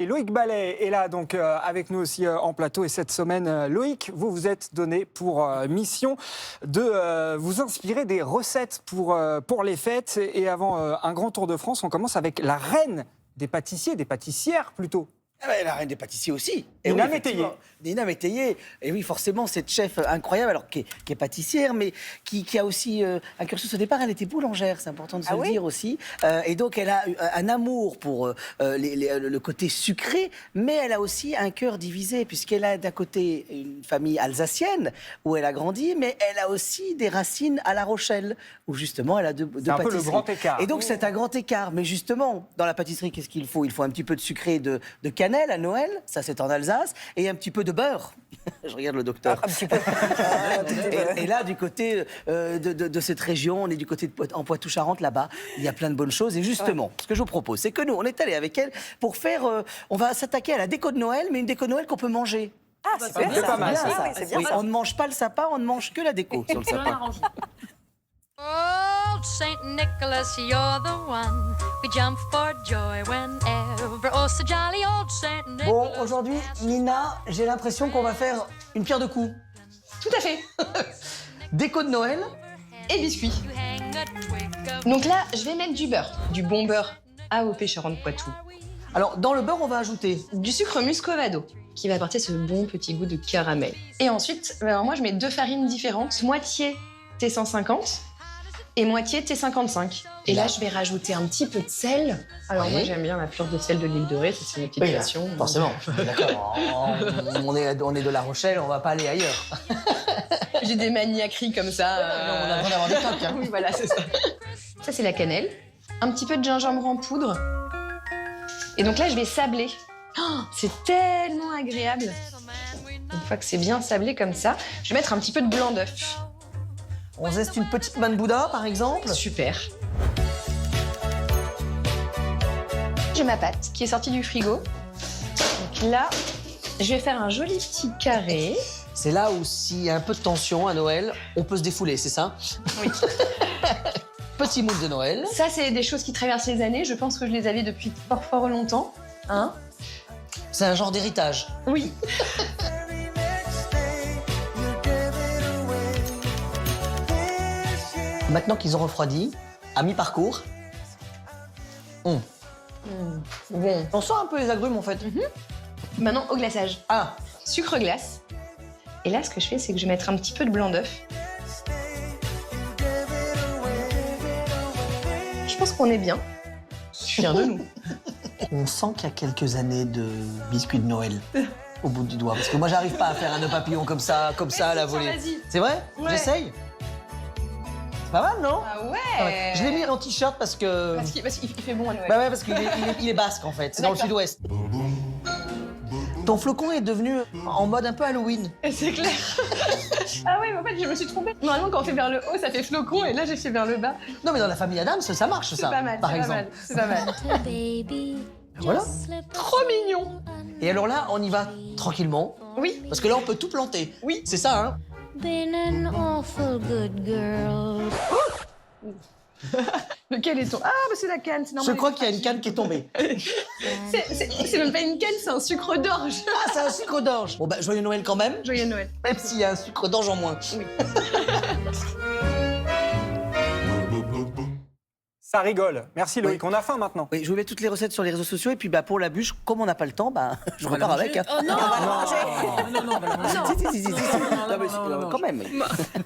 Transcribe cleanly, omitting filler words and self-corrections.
Et Loïc Ballet est là donc avec nous aussi en plateau. Et cette semaine, Loïc, vous vous êtes donné pour mission de vous inspirer des recettes pour les fêtes. Et avant un grand tour de France, on commence avec la reine des pâtissiers, des pâtissières plutôt. Ah ouais, la reine des pâtissiers aussi. Et Nina oui, Métayer. Nina Métayer. Et oui, forcément, cette chef incroyable, alors qui est pâtissière, mais qui a aussi un cursus au départ. Elle était boulangère, c'est important de se le dire aussi. Et donc, elle a un amour pour le côté sucré, mais elle a aussi un cœur divisé, puisqu'elle a d'un côté une famille alsacienne, où elle a grandi, mais elle a aussi des racines à La Rochelle, où justement, elle a deux C'est un peu le grand écart. Et donc, c'est un grand écart. Mais justement, dans la pâtisserie, qu'est-ce qu'il faut? Il faut un petit peu de sucré de cannelle à Noël, ça c'est en Alsace, et un petit peu de beurre. Je regarde le docteur. Et là, du côté de cette région, on est du côté en Poitou-Charentes, là-bas, il y a plein de bonnes choses. Et justement, ce que je vous propose, c'est que nous, on est allé avec elle pour faire... on va s'attaquer à la déco de Noël, mais une déco de Noël qu'on peut manger. Ah, c'est bien, bien, pas mal, ça. ça. Oui, c'est bien Oui, ça. on ne mange pas le sapin, on ne mange que la déco sur le sapin. Old Saint Nicholas, you're the one. We jump for joy whenever. Oh, so jolly old Saint Nicholas. Bon, aujourd'hui, Nina, j'ai l'impression qu'on va faire une pierre de coups. Tout à fait. Déco de Noël. Et biscuits. You hang a twig of Donc là, je vais mettre du beurre. Du bon beurre AOP Charente-Poitou. Alors, dans le beurre, on va ajouter... Du sucre muscovado, qui va apporter ce bon petit goût de caramel. Et ensuite, alors moi, je mets deux farines différentes. Moitié T150 et moitié T55. Et là, je vais rajouter un petit peu de sel. Alors Oui. moi, j'aime bien la fleur de sel de l'île de Ré, ça c'est une petite passion. forcément. D'accord. On est de La Rochelle, on va pas aller ailleurs. J'ai des maniaqueries comme ça. On a besoin d'avoir des tocs. Hein. Oui, voilà, c'est ça. Ça, c'est la cannelle. Un petit peu de gingembre en poudre. Et donc là, je vais sabler. Oh, c'est tellement agréable. Une fois que c'est bien sablé comme ça, je vais mettre un petit peu de blanc d'œuf. On zeste une petite manne Bouddha, par exemple. Super. J'ai ma pâte qui est sortie du frigo. Donc là, je vais faire un joli petit carré. C'est là où, s'il y a un peu de tension à Noël, on peut se défouler, c'est ça? Oui. Petit moule de Noël. Ça, c'est des choses qui traversent les années. Je pense que je les avais depuis fort longtemps. Hein? C'est un genre d'héritage. Oui. Maintenant qu'ils ont refroidi, à mi-parcours, Bon. on sent un peu les agrumes, en fait. Maintenant, au glaçage. Ah, Sucre glace. Et là, ce que je fais, c'est que je vais mettre un petit peu de blanc d'œuf. Je pense qu'on est bien. Je suis fière de nous. on sent qu'il y a quelques années de biscuits de Noël au bout du doigt. Parce que moi, j'arrive pas à faire un nœud papillon comme ça à la volée. Vas-y. C'est vrai? Ouais. J'essaye. C'est pas mal, non? Ah ouais. Ah ouais. Je l'ai mis en t-shirt parce que... Parce qu'il fait bon à Noël. Bah ouais, parce qu'il est basque, en fait. C'est dans le D'accord. sud-ouest. Ton flocon est devenu en mode un peu Halloween. C'est clair. Ah ouais, mais en fait, je me suis trompée. Normalement, quand on fait vers le haut, ça fait flocon, et là, j'ai fait vers le bas. Non, mais dans la famille Adams, ça marche, C'est ça, pas mal, par c'est pas exemple. mal, c'est pas mal. baby. Voilà. Trop mignon. Et alors là, on y va tranquillement, Oui, parce que là, on peut tout planter. oui. C'est ça, hein? Been an awful good girl. Lequel est ton... Ah, bah c'est la canne, c'est Je normal. crois qu'il y a une canne qui est tombée. C'est même pas une canne, c'est un sucre d'orge. Ah, c'est un sucre d'orge. Bon, bah, joyeux Noël quand même, Joyeux Noël. même s'il y a un sucre d'orge en moins. Ça rigole. Merci Loïc. On a faim maintenant. Oui, je vous mets toutes les recettes sur les réseaux sociaux, et puis bah, pour la bûche, comme on n'a pas le temps, bah, je repars avec. Hein. Oh non, Si, si, si, si, si. Non, mais quand même.